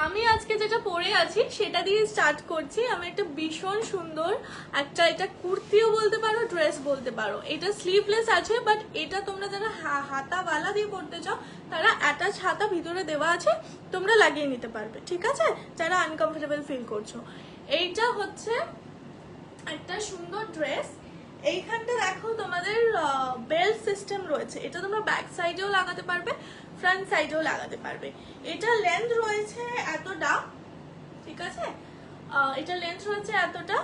আমি আজকে যেটা পরে আছি সেটা দিয়ে স্টার্ট করছি। আমি একটা ভীষণ সুন্দর একটা, এটা কুর্তিও বলতে পারো, ড্রেস বলতে পারো। এটা স্লিভলেস আছে, বাট এটা তোমরা যারা হাতাওয়ালা দিয়ে পরতে চাও তারা অ্যাটাচ হাতা ভিতরে দেওয়া আছে, তোমরা লাগিয়ে নিতে পারবে, ঠিক আছে, যারা আনকমফোর্টেবল ফিল করছো। এইটা হচ্ছে একটা সুন্দর ড্রেস। এইখানটা দেখো তোমাদের বেল্ট সিস্টেম রয়েছে। এটা তোমরা ব্যাক সাইডেও লাগাতে পারবে, ফ্রন্ট সাইডেও লাগাতে পারবে। এটা লেন্থ রয়েছে এতটা, ঠিক আছে, এটা লেন্থ রয়েছে এতটা।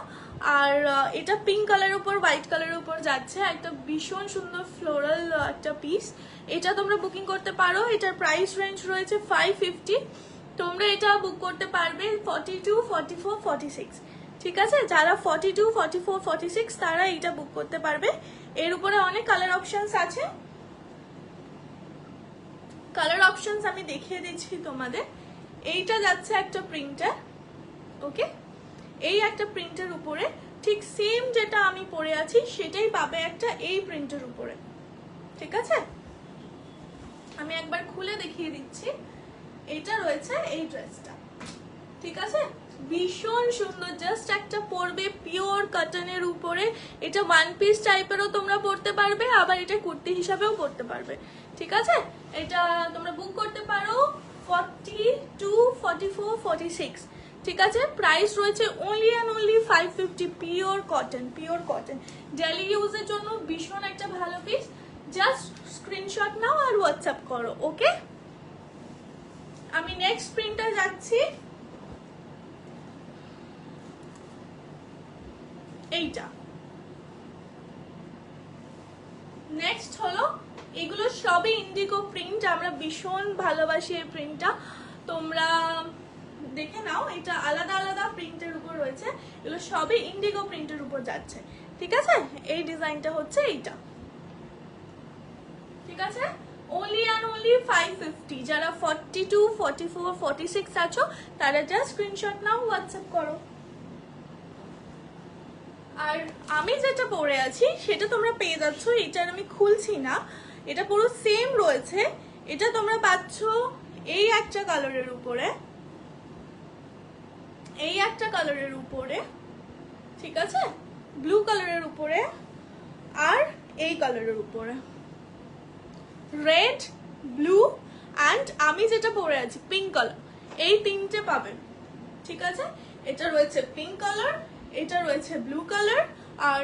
আর এটা পিঙ্ক কালারের উপর হোয়াইট কালারের উপর যাচ্ছে, একটা ভীষণ সুন্দর ফ্লোরাল একটা পিস। এটা তোমরা বুকিং করতে পারো। এটার প্রাইস রেঞ্জ রয়েছে 550। তোমরা এটা বুক করতে পারবে 42, 44, 46, ঠিক আছে। যারা 42, 44, 46 তারা এটা বুক করতে পারবে। এর উপরে অনেক কালার অপশনস আছে, কালার অপশনস আমি দেখিয়ে দিচ্ছি তোমাদের। এইটা যাচ্ছে একটা প্রিন্টার, ওকে, এই একটা প্রিন্টের উপরে ঠিক সেম যেটা আমি পরে আছি সেটাই পাবে একটা এই প্রিন্টের উপরে, ঠিক আছে। আমি একবার খুলে দেখিয়ে দিচ্ছি। এটা রয়েছে এই ড্রেসটা, ঠিক আছে, ভীষণ সুন্দর। জাস্ট একটা পরবে পিওর কটনের উপরে। এটা ওয়ান পিস টাইপেরও তোমরা পরতে পারবে, আবার এটা কুর্তি হিসাবেও পরতে পারবে, ঠিক আছে। এটা তোমরা বুক করতে পারো 42, 44, 46, ঠিক আছে। প্রাইস রয়েছে only and only 550। Pure cotton, pure cotton, daily ইউজের জন্য ভীষণ একটা ভালো পিস। জাস্ট স্ক্রিনশট নাও আর হোয়াটসঅ্যাপ করো, ওকে। আমি নেক্সট প্রিন্টটা যাচ্ছি। এইটা নেক্সট হলো, এগুলো সবই ইন্ডিগো প্রিন্ট। আমরা ভীষণ ভালোবাসি এই প্রিন্টটা, তোমরা দেখে নাও। এটা আলাদা আলাদা প্রিন্টের উপর রয়েছে, এগুলো সবই ইন্ডিগো প্রিন্টের উপর যাচ্ছে, ঠিক আছে। এই ডিজাইনটা হচ্ছে এইটা, ঠিক আছে। only and only 550। যারা 42, 44, 46 আছো তারা জাস্ট স্ক্রিনশট নাও, হোয়াটসঅ্যাপ করো। আর আমি যেটা পরে আছি সেটা তোমরা পেয়ে যাচ্ছ, এটার আমি খুলছি না, এটা পুরো সেম রয়েছে। এটা তোমরা পাচ্ছ এই একটা কালারের উপরে, এই একটা কালারের উপরে, ঠিক আছে, ব্লু কালারের উপরে, আর এই কালারের উপরে, রেড, ব্লু অ্যান্ড আমি যেটা পরে আছি পিঙ্ক কালার। এই তিনটে পাবেন, ঠিক আছে। এটা রয়েছে পিঙ্ক কালার, এটা রয়েছে ব্লু কালার, আর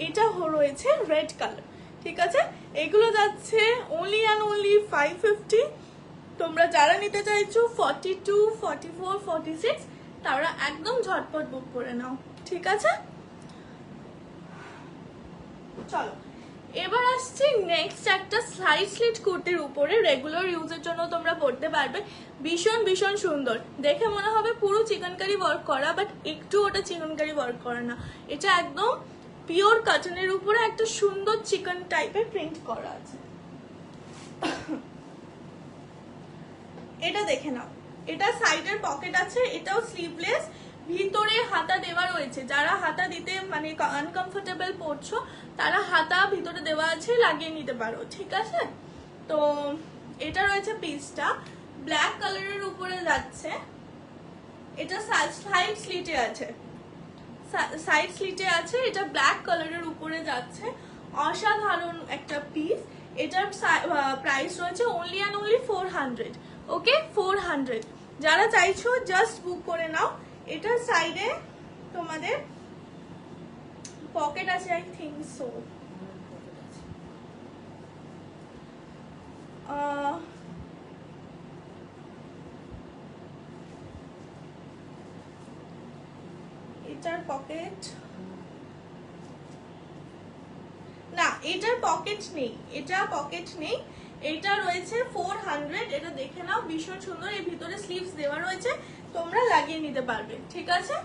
এটা রয়েছে রেড কালার, ঠিক আছে। এগুলো যাচ্ছে অনলি অ্যান্ড অনলি 550। তোমরা যারা নিতে চাইছো 42, 44, 46 তারা একদম ঝটপট বুক করে নাও, ঠিক আছে। চলো এবার আসছি নেক্সট একটা স্লাইড স্লিট কুর্তির উপরে। রেগুলার ইউজের জন্য তোমরা পরতে পারবে, ভীষণ ভীষণ সুন্দর। দেখে মনে হবে পুরো চিকনকারি ওয়ার্ক করা, বাট একটু ওটা চিকনকারি ওয়ার্ক করে না। এটা একদম পিওর কটনের উপরে একটা সুন্দর চিকন টাইপের প্রিন্ট করা আছে। এটা দেখে নাও, এটা সাইডের পকেট আছে, এটাও স্লিভলেস, ভিতরে হাতা দেওয়া রয়েছে। যারা হাতা দিতে মানে আনকমফোর্টেবল পড়ছো তারা হাতা ভিতরে দেওয়া আছে, লাগিয়ে নিতে পারো, ঠিক আছে। তো এটা রয়েছে পিসটা, ব্ল্যাক কালারের উপরে যাচ্ছে। এটা সাইড স্লিটে আছে, সাইড স্লিটে আছে, এটা ব্ল্যাক কালারের উপরে যাচ্ছে। অসাধারণ একটা পিস। এটার প্রাইস রয়েছে অনলি অ্যান্ড অনলি 400, ওকে, 400। যারা চাইছো জাস্ট বুক করে নাও। এটার সাইডে তোমাদের পকেট আছে, আই থিঙ্ক সো। এটার পকেট না, এটার পকেট নেই, এটা পকেট নেই। এটা রয়েছে 400। এটা দেখে নাও, ভীষণ সুন্দর। এর ভিতরে স্লিভস দেওয়া রয়েছে, তোমরা লাগিয়ে নিতে পারবে, ঠিক আছে।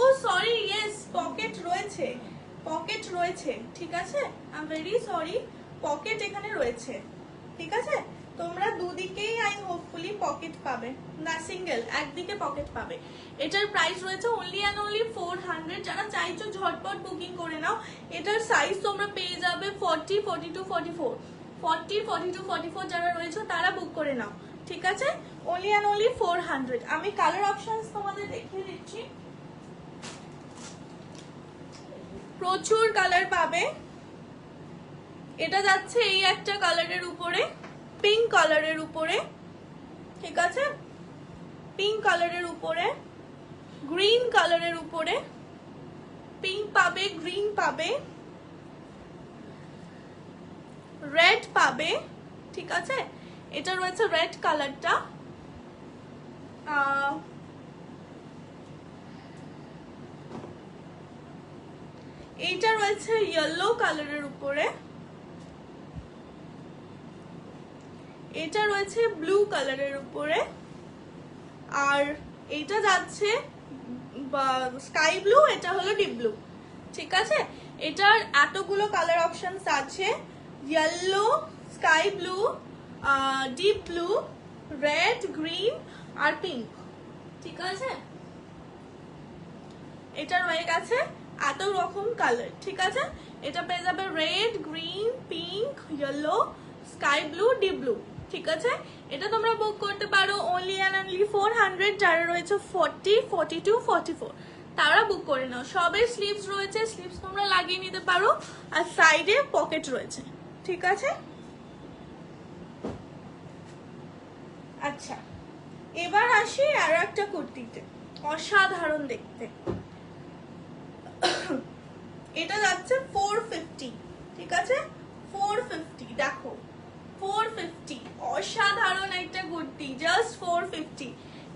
ও সরি, ইয়েস, পকেট রয়েছে, পকেট রয়েছে, ঠিক আছে। I am very sorry, pocket এখানে রয়েছে, ঠিক আছে। তোমরা দুদিকেই আই হোপফুলি পকেট পাবে, না সিঙ্গেল একদিকে পকেট পাবে। এটার প্রাইস রয়েছে অনলি অ্যান্ড অনলি 400। যারা চাইছো ঝটপট বুকিং করে নাও। এটার সাইজ তোমরা পেয়ে যাবে 40, 42, 44, 40, 42, 44 যারা রয়েছে তারা বুক করে নাও, ঠিক আছে, অনলি অ্যান্ড অনলি 400। আমি কালার অপশনস তোমাদের দেখিয়ে দিচ্ছি, প্রচুর কালার পাবে। এটা যাচ্ছে এই একটা কালারের উপরে, পিঙ্ক কালারের উপরে, ঠিক আছে, পিঙ্ক কালারের উপরে, গ্রিন কালারের উপরে, পিঙ্ক পাবে, গ্রিন পাবে, রেড পাবে, ঠিক আছে, এটা রয়েছে রেড কালারটা, এইটা রয়েছে ইয়েলো কালারের উপরে, এটা রয়েছে ব্লু কালারের উপরে, আর এইটা যাচ্ছে স্কাই ব্লু, এটা হলো ডিপ ব্লু, ঠিক আছে। এটার এতগুলো কালার অপশনস আছে, yellow, sky blue, deep blue, red, green আর পিঙ্ক, ঠিক আছে। এটা রয়ে গেছে এত রকম কালার, ঠিক আছে। এটা পেয়ে যাবে red, green, pink, yellow, sky blue, deep blue, ঠিক আছে। এটা তোমরা বুক করতে পারো অনলি অ্যান্ড অনলি 400। যারা রয়েছে 40, 42, 44 তারা বুক করে নাও। সবের স্লিভস রয়েছে, স্লিভস তোমরা লাগিয়ে নিতে পারো, আর সাইডে পকেট রয়েছে, ঠিক আছে। আচ্ছা, এবার আসি আর একটা কুর্তিতে, অসাধারণ দেখতে। এটা যাচ্ছে 450, ঠিক আছে, 450, দেখো 450, অসাধারণ একটা কুর্তি, জাস্ট 450।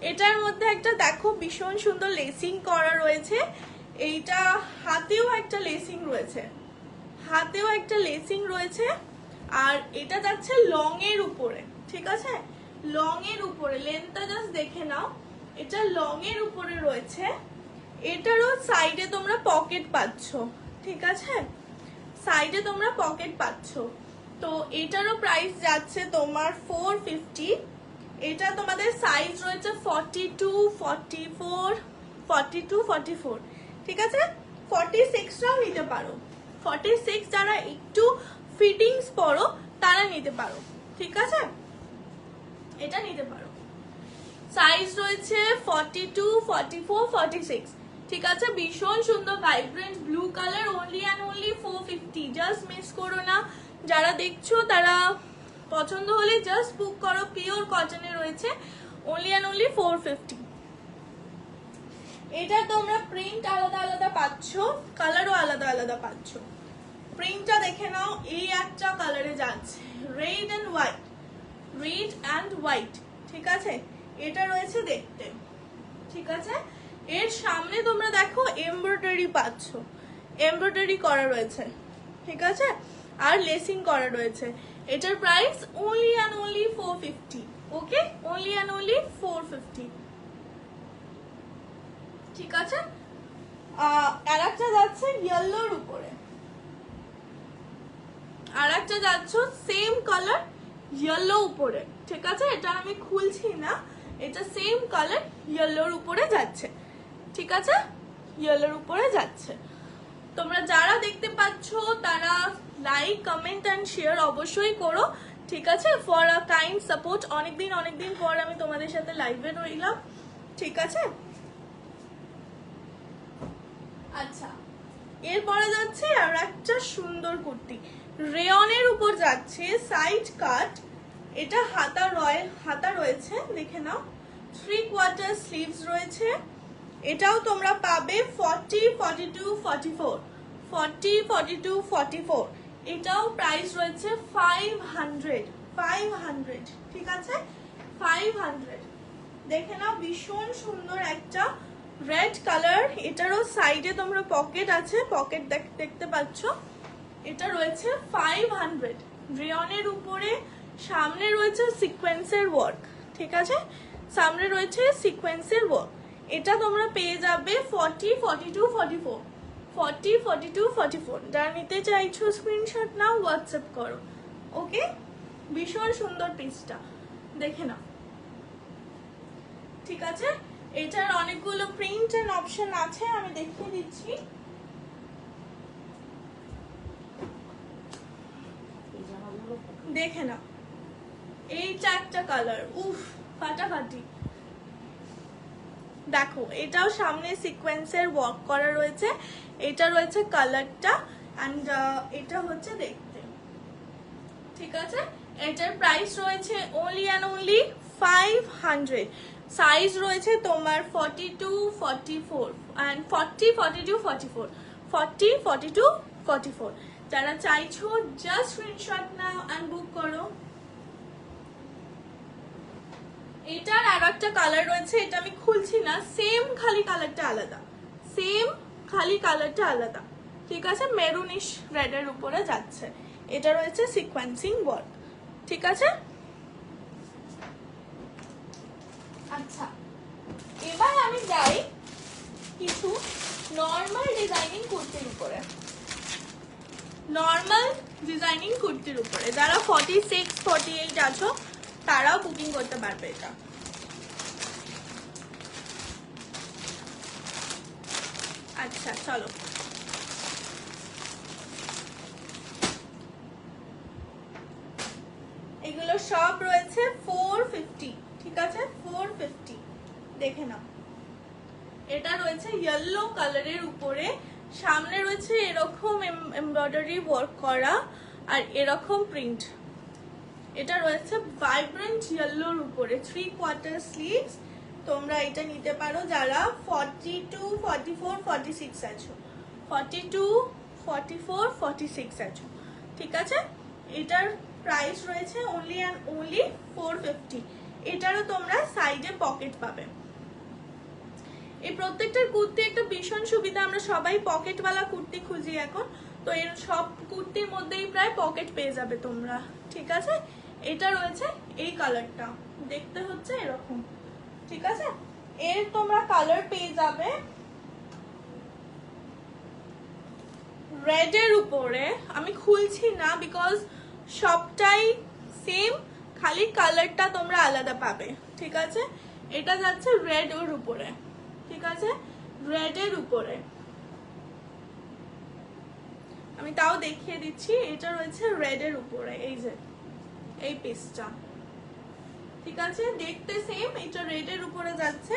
এটার মধ্যে একটা দেখো ভীষণ সুন্দর লেসিং করা রয়েছে, এইটা হাতেও একটা লেসিং রয়েছে, হাতেও একটা লেসিং রয়েছে, আর এটা যাচ্ছে লং এর উপরে, ঠিক আছে, লং এর উপরে, লেন্থটা জাস্ট দেখে নাও, এটা লং এর উপরে রয়েছে। এটারও সাইডে তোমরা পকেট পাচ্ছ, ঠিক আছে, সাইডে তোমরা পকেট পাচ্ছ। তো এটারও প্রাইস যাচ্ছে তোমার 450। এটা তোমাদের সাইজ রয়েছে 42, 44, 42, 44, ঠিক আছে। 46টাও নিতে পারো, 46 যারা একটু ফিটিংস পরো তারা নিতে পারো, ঠিক আছে, এটা নিতে পারো। সাইজ রয়েছে 42, 44, 46, ঠিক আছে। ভীষণ সুন্দর vibrant blue colour, only and only 450, just miss করো না। যারা দেখছো তারা পছন্দ হলে জাস্ট বুক করো, পিওর কটনে রয়েছে, অনলি অ্যান্ড অনলি 450। এটা তোমরা প্রিন্ট আলাদা আলাদা পাচ্ছ, কালারও আলাদা আলাদা পাচ্ছ। প্রিন্টটা দেখে নাও, এই একটা কালারে যাচ্ছে, red and white, red and white, ঠিক আছে, এটা রয়েছে দেখতে, ঠিক আছে। এর সামনে তোমরা দেখো এমব্রয়ডারি পাচ্ছ, এমব্রয়ডারি করা রয়েছে, ঠিক আছে, আর লেসিং করা রয়েছে। এটার price only and only 450, okay, only and only 450, ঠিক আছে। আর একটা যাচ্ছে ইয়েলোর উপরে, আর একটা যাচ্ছে সেম কালার ইয়েলো উপরে, ঠিক আছে, এটা আমি খুলছি না, এটা সেম কালার ইয়েলোর উপরে যাচ্ছে, ঠিক আছে, ইয়েলোর উপরে যাচ্ছে। তোমরা যারা দেখতে পাচ্ছ তারা লাইক, কমেন্ট এন্ড শেয়ার অবশ্যই করো, ঠিক আছে, ফর আ কাইন্ড সাপোর্ট। অনেকদিন পর আমি তোমাদের সাথে লাইভে রইলাম, ঠিক আছে। আচ্ছা, এরপরে যাচ্ছে আর একটা সুন্দর কুর্তি, রেয়নের উপর যাচ্ছে, সাইড কাট, এটা হাতা রয়েছে, দেখে নাও, 3/4 স্লিভস রয়েছে। এটাও তোমরা পাবে 40, 42, 44, 40, 42, 44। এটাও প্রাইস রয়েছে 500, ঠিক আছে, 500। দেখে নাও, ভীষণ সুন্দর একটা রেড কালার, এটারও সাইডে তোমরা পকেট আছে, পকেট দেখতে পাচ্ছ। এটা রয়েছে 500, রেয়নের উপরে, সামনে রয়েছে সিকোয়েন্সের ওয়ার্ক, ঠিক আছে, সামনে রয়েছে সিকোয়েন্সের ওয়ার্ক। এটা তোমরা পেয়ে যাবে 40, 42, 44, 40, 42, 44। যারা নিতে চাইছো স্ক্রিনশট নাও, হোয়াটসঅ্যাপ করো, ওকে। ভীষণ সুন্দর পিসটা, দেখে নাও, ঠিক আছে। এটার অনেকগুলো প্রিন্ট এন্ড অপশন আছে, আমি দেখিয়ে দিচ্ছি। দেখে নাও, এইটা একটা কালার, উফ ফাটাফাটি। দেখো এটাও সামনে সিকোয়েন্সের ওয়ার্ক করা রয়েছে, এটা রয়েছে কালারটা অ্যান্ড এটা হচ্ছে দেখতে, ঠিক আছে। এটার প্রাইস রয়েছে only and only 500। সাইজ রয়েছে তোমার 42, 44 and 40, 42, 44, 40, 42, 44। যারা চাইছো জাস্ট স্ক্রিনশট নাও এন্ড বুক করো। এটার আর একটা কালার রয়েছে, এটা আমি খুলছি না, সেম খালি কালারটা আলাদা, সেম খালি কালারটা আলাদা, ঠিক আছে। মেরুনিশ রেডের উপরে যাচ্ছে, এটা রয়েছে সিকোয়েন্সিং ওয়ার্ক, ঠিক আছে। আচ্ছা এবার আমি যাই কিছু নর্মাল ডিজাইনিং কুর্তির উপরে। নর্মাল ডিজাইনিং কুর্তির উপরে যারা 46, 48 আছো তারাও বুকিং করতে পারবে এটা। আচ্ছা চলো, এগুলো সব রয়েছে 450, ঠিক আছে 450। দেখে নাও, এটা রয়েছে ইয়েলো কালারের উপরে, সামনে রয়েছে এরকম এমব্রয়ডারি ওয়ার্ক করা আর এরকম প্রিন্ট। এটা রয়েছে ভাইব্রেন্ট ইয়েলোর উপরে 3/4 স্লিভস। তোমরা এটা নিতে পারো যারা 42, 44, 46 আছো, 42, 44, 46 আছো, ঠিক আছে। এটার প্রাইস রয়েছে only and only 450। এটারও তোমরা সাইডে পকেট পাবে। এই প্রত্যেকটার কুর্তি একটা ভীষণ সুবিধা, আমরা সবাই পকেটওয়ালা কুর্তি খুঁজি এখন, তো এর সব কুর্তির মধ্যেই প্রায় পকেট পেয়ে যাবে তোমরা, ঠিক আছে। এটা রয়েছে এই কালারটা, দেখতে হচ্ছে এরকম, ঠিক আছে। এর তোমরা কালার পেয়ে যাবে রেড এর উপরে, আমি খুলছি না বিকজ সবটাই সেম, খালি কালারটা তোমরা আলাদা পাবে, ঠিক আছে। এটা যাচ্ছে রেড এর উপরে, ঠিক আছে, রেড এর উপরে। আমি তাও দেখিয়ে দিচ্ছি, এটা রয়েছে রেড এর উপরে, এই যে এই পিসটা, ঠিক আছে, দেখতে সেম, এটা রেড এর উপরে যাচ্ছে।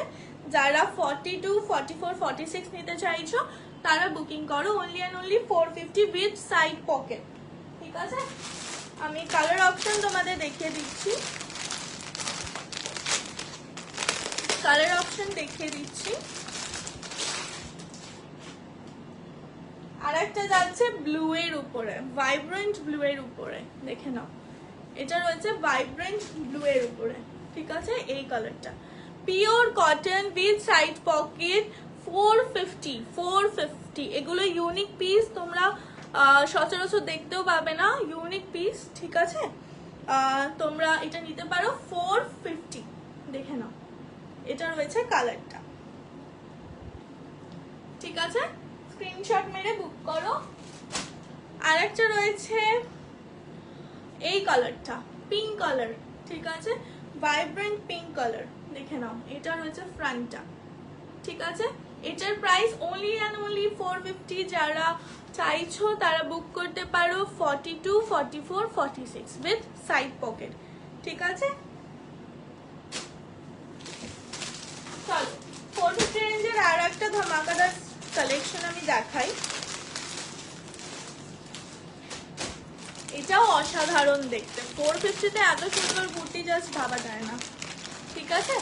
যারা 42, 44, 46 নিতে চাইছো তারা বুকিং করো only and only 450 with side pocket, ঠিক আছে। আমি কালার অপশন তোমাদের দেখিয়ে দিচ্ছি, কালার অপশন দেখিয়ে দিচ্ছি। আর একটা যাচ্ছে ব্লু এর উপরে, ভাইব্রেন্ট ব্লু এর উপরে, দেখে নাও, এটা রয়েছে ভাইব্রেন্ট ব্লু এর উপরে, ঠিক আছে। এই কালারটা pure cotton with side pocket, 450, 450। এগুলো ইউনিক পিস, তোমরা সচরাচর দেখতেও পাবে না, ইউনিক পিস, ঠিক আছে। তোমরা এটা নিতে পারো 450, দেখে নাও, এটা রয়েছে কালারটা, ঠিক আছে। স্ক্রিনশট মেরে বুক করো। আর একটা রয়েছে এই কালারটা, পিঙ্ক কালার, ঠিক আছে, ভাইব্রেন্ট পিঙ্ক কালার, দেখে নাও, এটা রয়েছে ফ্রন্টটা, ঠিক আছে। এটার প্রাইস only and only 450। যারা চাইছো তারা বুক করতে পারো 42, 44, 46 উইথ সাইড পকেট, ঠিক আছে। চলো 450 রেঞ্জের আর একটা ধামাকাদার কালেকশন আমি দেখাই। এটাও অসাধারণ দেখতে, 450-তে এত সুন্দর কুর্তি জাস্ট ভাবা যায় না, ঠিক আছে।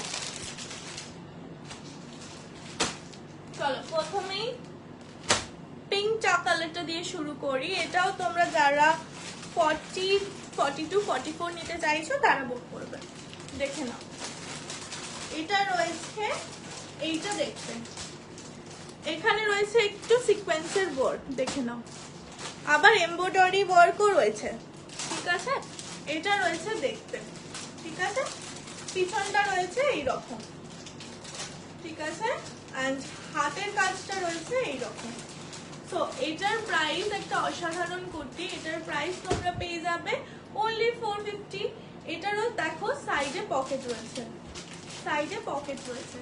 চলো প্রথমেই পিঙ্ক চা কালারটা দিয়ে শুরু করি। এটাও তোমরা যারা 40, 42, 44 নিতে চাইছো তারা বুক করবে, দেখে নাও। এটা রয়েছে, এইটা দেখতে এখানে রয়েছে একটু সিকোয়েন্সের ওয়ার্ক, দেখে নাও, আবার এমব্রয়ডারি ওয়ার্কও রয়েছে, ঠিক আছে। এটা রয়েছে দেখতে, ঠিক আছে, পিছনটা রয়েছে এইরকম, ঠিক আছে, এন্ড হাতের কাজটা রয়েছে এইরকম। তো এটার প্রাইস একটা অসাধারণ কুর্তি, এটার প্রাইস তোমরা পেয়ে যাবে only 450। এটারও দেখো সাইডে পকেট রয়েছে, সাইডে পকেট রয়েছে,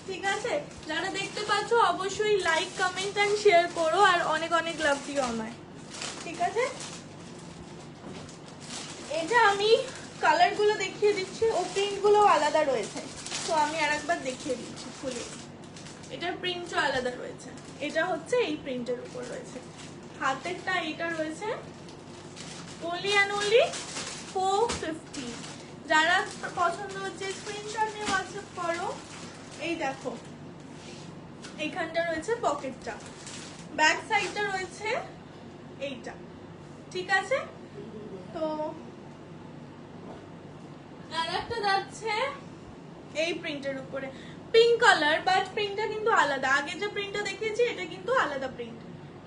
ঠিক আছে। যারা দেখতে পাচ্ছ অবশ্যই লাইক, কমেন্ট এন্ড শেয়ার করো, আর অনেক অনেক লাভ দিও আমায়, ঠিক আছে। এটা আমি কালার গুলো দেখিয়ে দিচ্ছি, ও প্রিন্ট গুলো আলাদা রয়েছে, তো আমি আরেকবার দেখিয়ে দিচ্ছি খুলে। এটার প্রিন্টও আলাদা রয়েছে, এটা হচ্ছে এই প্রিন্টের উপর রয়েছে, হাতেরটা এটা রয়েছে only and only 450। যারা পছন্দ হচ্ছে স্ক্রিনশট নিয়ে হোয়াটসঅ্যাপ করো। এই দেখো এইখানটা রয়েছে পকেটটা, ব্যাক সাইডটা রয়েছে এইটা, ঠিক আছে। তো আর একটা যাচ্ছে এই প্রিন্টের উপরে পিঙ্ক কালার, বাট প্রিন্টটা কিন্তু আলাদা, আগে যে প্রিন্টটা দেখিয়েছি এটা কিন্তু আলাদা প্রিন্ট,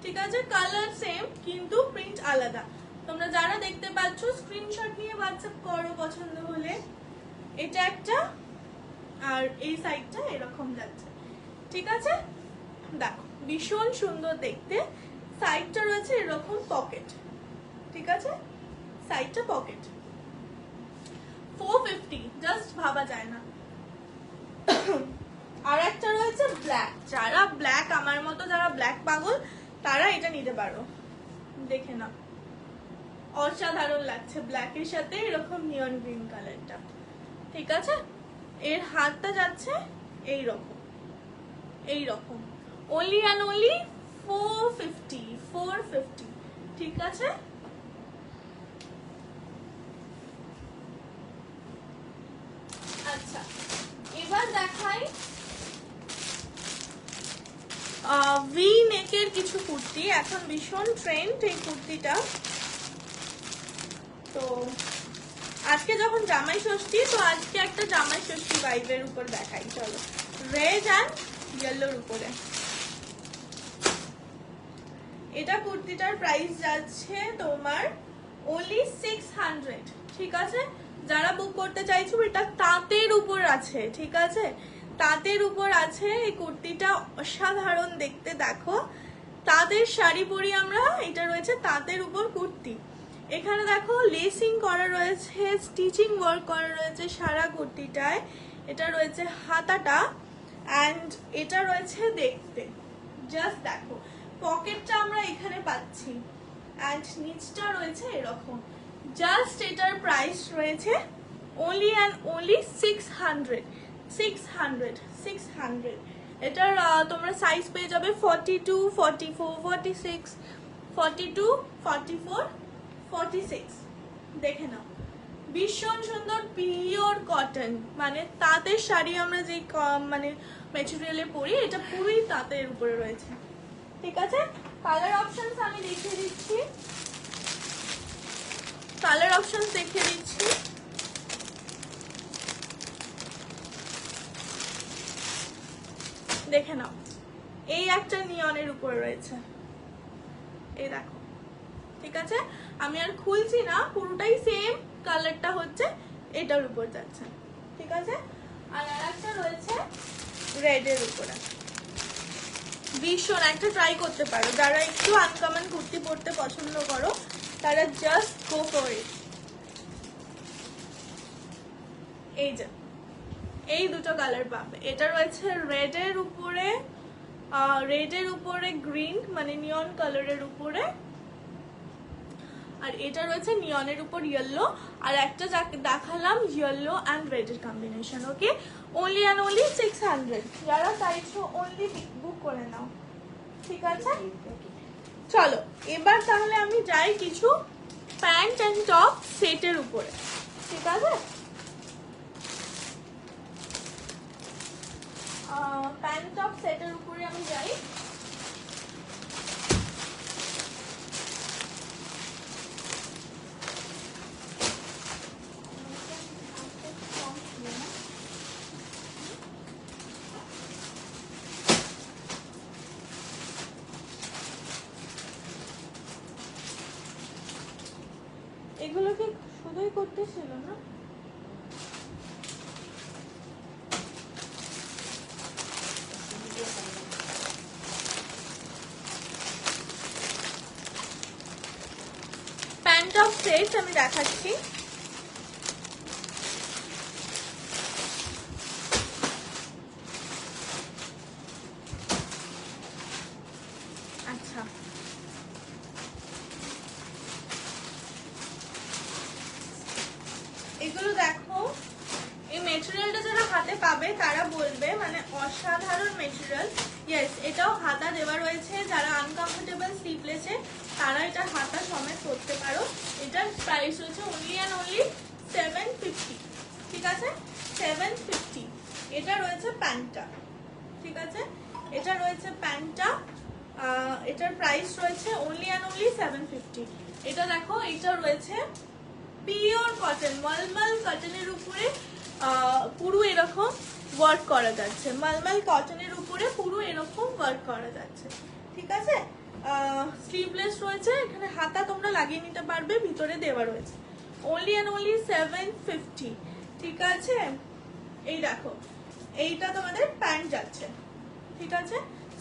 ঠিক আছে। কালার সেম কিন্তু প্রিন্ট আলাদা। তোমরা যারা দেখতে পাচ্ছ স্ক্রিনশট নিয়ে হোয়াটসঅ্যাপ করো পছন্দ হলে। এটা একটা, আর এই সাইডটা এরকম যাচ্ছে, ঠিক আছে। দেখো ভীষণ সুন্দর দেখতে, সাইডটা রয়েছে এরকম পকেট, ঠিক আছে, সাইডটা পকেট। 450, জাস্ট ভাবা যায় না। আর একটা রয়েছে ব্ল্যাক, যারা ব্ল্যাক আমার মতো যারা ব্ল্যাক পাগল তারা এটা নিতে পারো, দেখে না অসাধারণ লাগছে ব্ল্যাকের সাথে এরকম নিয়ন গ্রিন কালারটা, ঠিক আছে। এর হাতটা যাচ্ছে এই রকম, এই রকম, only and only 450, ঠিক আছে। আচ্ছা এবার দেখাই ভি নেকের কিছু কুর্তি, এখন ভীষণ ট্রেন্ড এই কুর্তিটা। তো আজকে যখন জামাই ষষ্ঠী, তো আজকে একটা জামাই ষষ্ঠী ভাইবের উপর দেখাই, চলো। রেড অ্যান্ড ইয়েলোর উপরে এটা কুর্তিটার প্রাইস যাচ্ছে তোমার only 600, ঠিক আছে। যারা বুক করতে চাইছো, এটা তাঁতের উপর আছে, ঠিক আছে, তাঁতের উপর আছে এই কুর্তিটা, অসাধারণ দেখতে। দেখো তাঁতের শাড়ি পরি আমরা, এটা রয়েছে তাঁতের উপর কুর্তি। এখানে দেখো লেসিং করা রয়েছে, স্টিচিং ওয়ার্ক করা রয়েছে সারা কুর্তিটায়। এটা রয়েছে হাতাটা, অ্যান্ড এটা রয়েছে দেখতে, জাস্ট দেখো পকেটটা আমরা এখানে পাচ্ছি, অ্যান্ড নিচটা রয়েছে এরকম। জাস্ট এটার প্রাইস রয়েছে only and only 600। এটার তোমরা সাইজ পেয়ে যাবে 42, 44, 46, 42, 44, 46, দেখে নাও। ভীষণ সুন্দর পিওর কটন, মানে তাঁতের শাড়ি আমরা যে মানে ম্যাটেরিয়ালে পরি, এটা পুরোই তাঁতের উপরে রয়েছে, ঠিক আছে। কালার অপশনস আমি দেখিয়ে দিচ্ছি, কালার অপশনস দেখিয়ে দিচ্ছি। দেখে নাও, এই একটা নিয়নের উপরে রয়েছে, এই দেখো, ঠিক আছে। আমি আর খুলছি না, পুরোটাই সেম কালারটা হচ্ছে এটার উপর যাচ্ছে, ঠিক আছে। আর একটা রয়েছে রেডের উপরে, ভীষণ একটা ট্রাই করতে পারো, যারা একটু আনকমন কুর্তি পরতে পছন্দ করো তারা জাস্ট গো ফর ইট। এই যে এই দুটো কালার পাবে, এটা রয়েছে রেডের উপরে গ্রিন, মানে নিয়ন কালারের উপরে, আর এটা রয়েছে নিয়নের উপর ইয়েলো, আর একটা যাকে দেখালাম ইয়েলো অ্যান্ড রেডের combination. Okay, only and only 600। যারা চাইছো অনলি বুক করে নাও, ঠিক আছে। চলো এবার তাহলে আমি যাই কিছু প্যান্ট অ্যান্ড টপ সেটের উপরে, ঠিক আছে। প্যান্ট টপ সেটের উপরে আমি যাই। এগুলো কি শুধুই করতেছিল না? প্যান্ট টপ সেট আমি দেখাচ্ছি। আচ্ছা, পাবে তারা বলবে, মানে অসাধারণ মেটেরিয়াল। ইয়েস, এটাও হাতা দেওয়া রয়েছে, যারা আনকমফোর্টেবল স্লিভলেসে তারা এটা হাতা সমেত করতে পারো। এটার প্রাইস রয়েছে অনলি অ্যান্ড অনলি 750, ঠিক আছে, 750। এটা রয়েছে প্যান্টটা, ঠিক আছে, এটা রয়েছে প্যান্টটা, এটার প্রাইস রয়েছে অনলি অ্যান্ড অনলি 750। এটা দেখো, এটা রয়েছে পিওর কটন, মলমল কটনের উপরে পুরো এরকম ওয়ার্ক করা যাচ্ছে, মলমল কটনের উপরে পুরো এরকম ওয়ার্ক করা যাচ্ছে, ঠিক আছে। স্লিভলেস রয়েছে, এখানে হাতা তোমরা লাগিয়ে নিতে পারবে, ভিতরে দেওয়া রয়েছে। অনলি অ্যান্ড অনলি 750, ঠিক আছে। এই দেখো, এইটা তোমাদের প্যান্ট যাচ্ছে, ঠিক আছে,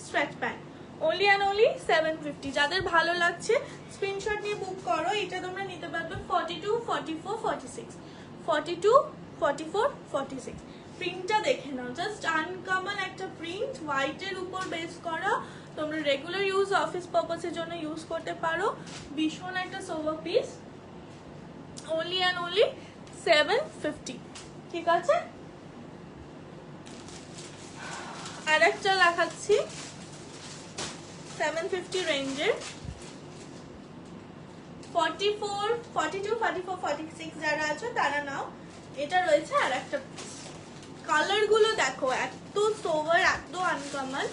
stretch pant, only and only 750। যাদের ভালো লাগছে স্ক্রিনশট নিয়ে বুক করো। এটা তোমরা নিতে পারবে 42, 44, 46, 42, 44, 46। প্রিন্টটা দেখে নাও, জাস্ট আনকমন একটা প্রিন্ট, হোয়াইটের উপর বেস করা। তোমরা রেগুলার ইউজ, অফিস পারপাসের জন্য ইউজ করতে পারো। ভীষণ একটা sober piece, only and only 750, ঠিক আছে। আর একটা দেখাচ্ছি 750 রেঞ্জের, 44, 42, 44, 46 যারা আছে তারা নাও। এটা রয়েছে আর একটা কালার গুলো দেখো, এত সোভার, এত আনকমন,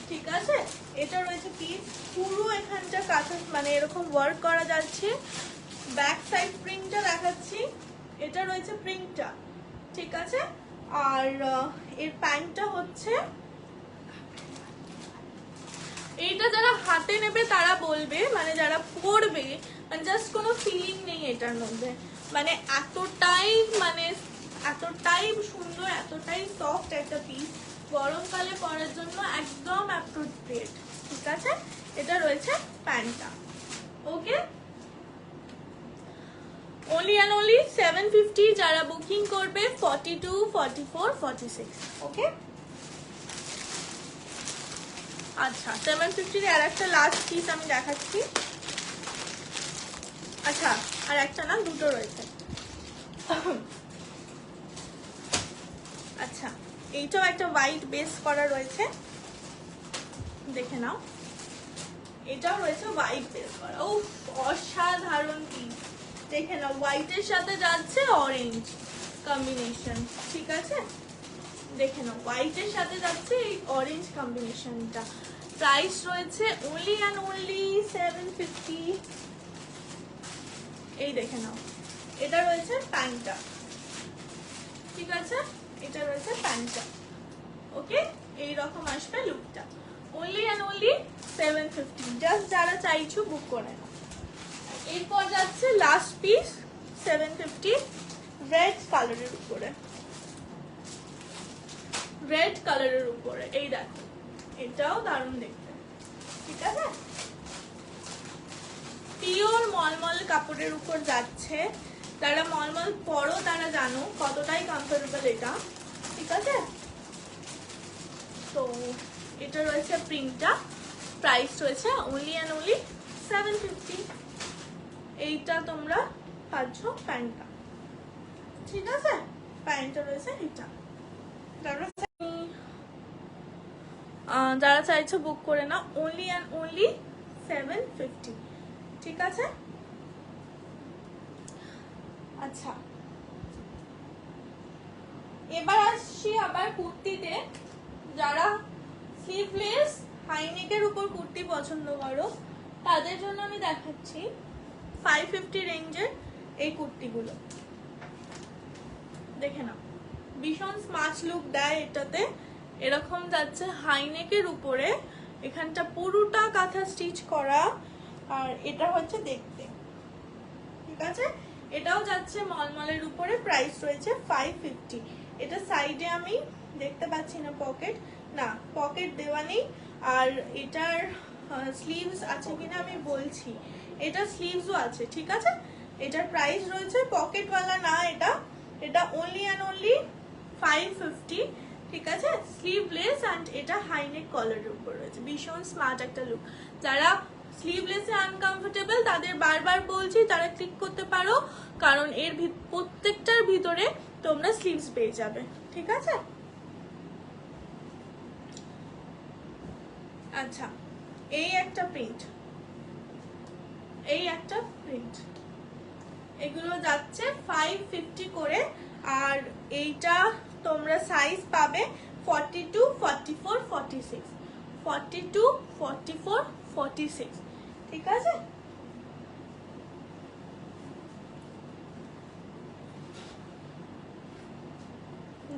ঠিক আছে। এটা রয়েছে পিস, পুরো এখানটা কাছে মানে এরকম ওয়ার্ক করা যাচ্ছে। ব্যাক সাইড প্রিন্টটা দেখাচ্ছি, এটা রয়েছে প্রিন্টটা, ঠিক আছে। আর এর প্যান্টটা হচ্ছে এইটা, যারা হাতে নেবে তারা বলবে, মানে যারা পরবে, মানে জাস্ট কোনো ফিলিং নেই এটার মধ্যে, মানে এতটাই সুন্দর, এতটাই সফট একটা পিস, গরমকালে পরার জন্য একদম অ্যাপ্রোপ্রিয়েট, ঠিক আছে। এটা রয়েছে প্যান্টটা, ওকে। only and only 750, যারা বুকিং করবে 42, 44, 46, ওকে। আচ্ছা, 750 আর একটা লাস্ট পিস আমি দেখাচ্ছি। আচ্ছা, আর একটা না, দুটো রয়েছে। আচ্ছা, এইটাও একটা হোয়াইট বেস করা রয়েছে, দেখে নাও। এটাও রয়েছে হোয়াইট বেস করা, ও অসাধারণ পিস, দেখে নাও। হোয়াইটের সাথে যাচ্ছে অরেঞ্জ কম্বিনেশন, ঠিক আছে, দেখে নাও। হোয়াইটের সাথে যাচ্ছে এই অরেঞ্জ কম্বিনেশনটা। প্রাইস রয়েছে অনলি অ্যান্ড অনলি 750। এই দেখে নাও, এটা রয়েছে প্যান্টটা, ঠিক আছে, এটা রয়েছে প্যান্টটা, ওকে। এইরকম আসবে লুকটা, অনলি অ্যান্ড অনলি 750। জাস্ট যারা চাইছো বুক করে নাও। এরপর যাচ্ছে লাস্ট পিস 750, রেড কালারের উপরে, রেড কালারের উপরে। এই দেখো, এটাও দারুণ দেখতে, ঠিক আছে। পিওর মলমল কাপড়ের উপর যাচ্ছে, যারা মলমল পরো তারা জানো কতটাই কমফোর্টেবল এটা, ঠিক আছে। তো এটা রয়েছে প্রিন্টটা, প্রাইস রয়েছে অনলি অ্যান্ড অনলি 750। এইটা তোমরা পাচ্ছ প্যান্টটা, ঠিক আছে, প্যান্টটা রয়েছে এটা। যারা চাইছো বুক করে নাও, অনলি অ্যান্ড অনলি 750, ঠিক আছে। আচ্ছা, এবার আসছি আবার কুর্তিতে। যারা স্লিভলেস হাইনেকের উপর কুর্তি পছন্দ করো তাদের জন্য আমি দেখাচ্ছি 550 রেঞ্জের এই কুর্তিগুলো, দেখে নাও। ভীষণ স্মার্ট লুক দেয় এটাতে, এরকম যাচ্ছে হাইনেকের উপরে, এখানটা পুরোটা কাঁথা স্টিচ করা, আর এটা হচ্ছে দেখতে, ঠিক আছে। এটাও যাচ্ছে মলমলের উপরে, প্রাইস রয়েছে 550। এটা সাইডে আমি দেখতে পাচ্ছি না পকেট, না পকেট দেওয়া নেই। আর এটার স্লিভস আছে কিনা আমি বলছি, এটা স্লিভসও আছে, ঠিক আছে। এটার প্রাইস রয়েছে পকেটওয়ালা না, এটা অনলি অ্যান্ড অনলি 550, ঠিক আছে। স্লিভলেস অ্যান্ড এটা হাইনেক কলারের উপর রয়েছে, ভীষণ স্মার্ট একটা লুক। যারা স্লিভলেসে আনকমফোর্টেবল তাদের বারবার বলছি তারা ক্লিক করতে পারো, কারণ এর প্রত্যেকটার ভিতরে তোমরা স্লিভস পেয়ে যাবে, ঠিক আছে। আচ্ছা, এই একটা প্রিন্ট, এই একটা প্রিন্ট, এগুলো যাচ্ছে 550 করে। আর এইটা তোমরা সাইজ পাবে 42, 44, 46, 42, 44, 46, ঠিক আছে?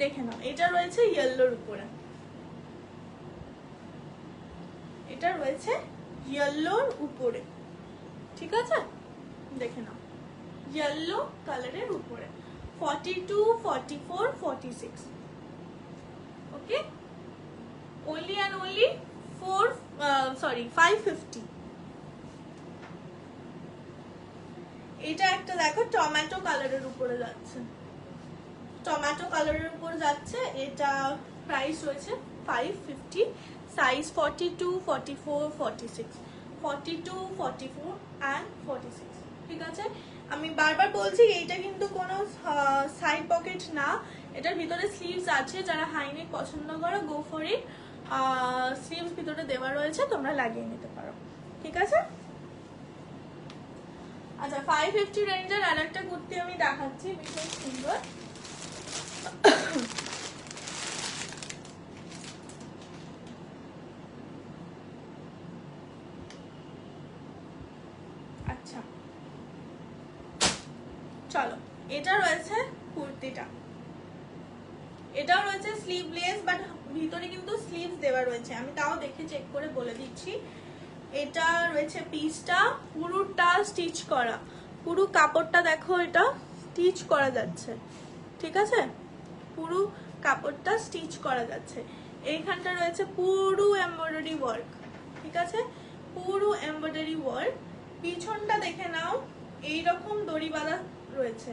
দেখে নাও, এটা রয়েছে ইয়েলোর উপরে, এটা রয়েছে ইয়েলোর উপরে, ঠিক আছে? দেখে নাও, ইয়েলো কালারের উপরে 42, 44, 46, ওকে? only and only 550। এটা একটা দেখো টমেটো কালারের উপরে যাচ্ছে, টমেটো কালারের উপর যাচ্ছে, এটা প্রাইস রয়েছে 550, সাইজ 42, 44, 46, 42, 44 and 46, ঠিক আছে? আমি বারবার বলছি এইটা কিন্তু কোনো সাইড পকেট না, এটার ভিতরে স্লিভস আছে, যারা হাইনেক পছন্দ করো গো ফর ইট, স্লিভস ভিতরে দেওয়া রয়েছে, তোমরা লাগিয়ে নিতে পারো, ঠিক আছে? আচ্ছা, 550 রেঞ্জের আর একটা কুর্তি আমি দেখাচ্ছি, ভীষণ সুন্দর। আচ্ছা চলো, এটা রয়েছে কুর্তিটা, এটাও রয়েছে স্লিভলেস, বাট ভিতরে কিন্তু স্লিভস দেওয়া রয়েছে, আমি তাও দেখে চেক করে বলে দিচ্ছি। এটা রয়েছে পিসটা পুরোটা স্টিচ করা, পুরো কাপড়টা দেখো, এটা স্টিচ করা যাচ্ছে, ঠিক আছে? পুরো কাপড়টা স্টিচ করা যাচ্ছে, এইখানটা রয়েছে পুরো এমব্রয়ডারি ওয়ার্ক, ঠিক আছে? পুরো এমব্রয়ডারি ওয়ার্ক। পিছনটা দেখে নাও, এইরকম দড়ি বাঁধা রয়েছে,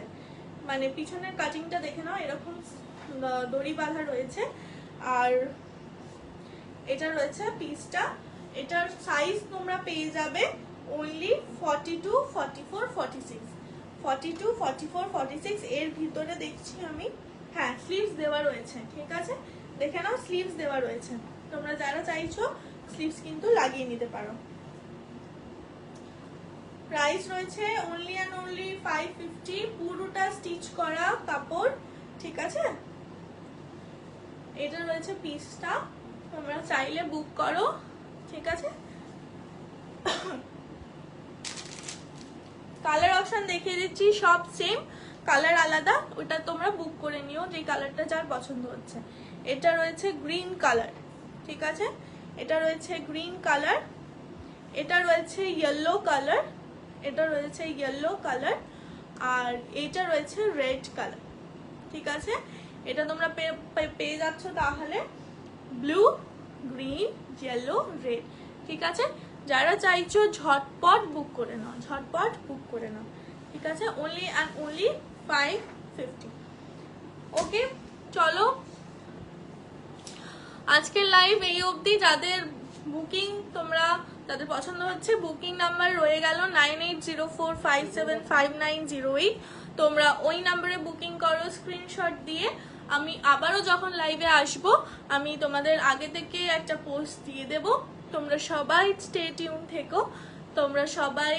মানে পিছনের কাটিংটা দেখে নাও, এরকম দড়ি বাঁধা রয়েছে। আর এটা রয়েছে পিসটা, এটার সাইজ তোমরা পেয়ে যাবে only 42, 44, 46, 42, 44, 46। এর ভিতরে দেখছি আমি, হ্যাঁ স্লিভস দেওয়া রয়েছে, ঠিক আছে? দেখে নাও, স্লিভস দেওয়া রয়েছে, তোমরা যারা চাইছো স্লিভস কিন্তু লাগিয়ে নিতে পারো। প্রাইস রয়েছে only and only 550, পুরোটা স্টিচ করা কাপড়, ঠিক আছে? এটা রয়েছে পিসটা, তোমরা চাইলে বুক করো, ঠিক আছে? কালার অপশন দেখিয়ে দিচ্ছি, সব সেম, কালার আলাদা, ওটা তোমরা বুক করে নিও যে কালারটা যার পছন্দ হচ্ছে। এটা রয়েছে গ্রিন কালার, ঠিক আছে? এটা রয়েছে গ্রিন কালার, এটা রয়েছে ইয়েলো কালার, এটা রয়েছে ইয়েলো কালার, আর এটা রয়েছে রেড কালার, ঠিক আছে? এটা তোমরা পেয়ে যাচ্ছ তাহলে ব্লু, গ্রিন, ইয়েলো, রেড, ঠিক আছে? যারা চাইছো ঝটপট বুক করে নাও, ঝটপট বুক করে নাও, ঠিক আছে? only and only 550, ওকে? চলো, আজকের লাইভ এই অবধি। যাদের বুকিং তোমরা, যাদের পছন্দ হচ্ছে, বুকিং নাম্বার রয়ে গেল 9804575908, তোমরা ওই নাম্বারে বুকিং করো স্ক্রিনশট দিয়ে। আমি আবারও যখন লাইভে আসব, আমি তোমাদের আগে থেকে একটা পোস্ট দিয়ে দেব, তোমরা সবাই স্টে টিউন থেকো, তোমরা সবাই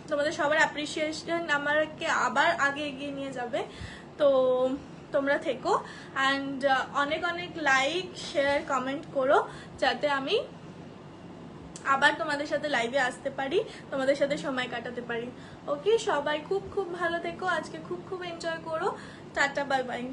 তোমাদের সবার অ্যাপ্রিসিয়েশন আমাকে আবার আগে এগিয়ে নিয়ে যাবে, তো তোমরা থেকো। অ্যান্ড অনেক অনেক লাইক, শেয়ার, কমেন্ট করো, যাতে আমি আবার তোমাদের সাথে লাইভে আসতে পারি, তোমাদের সাথে সময় কাটাতে পারি, ওকে? সবাই খুব খুব ভালো থেকো, আজকে খুব খুব এনজয় করো, টাটা, বাই বাই।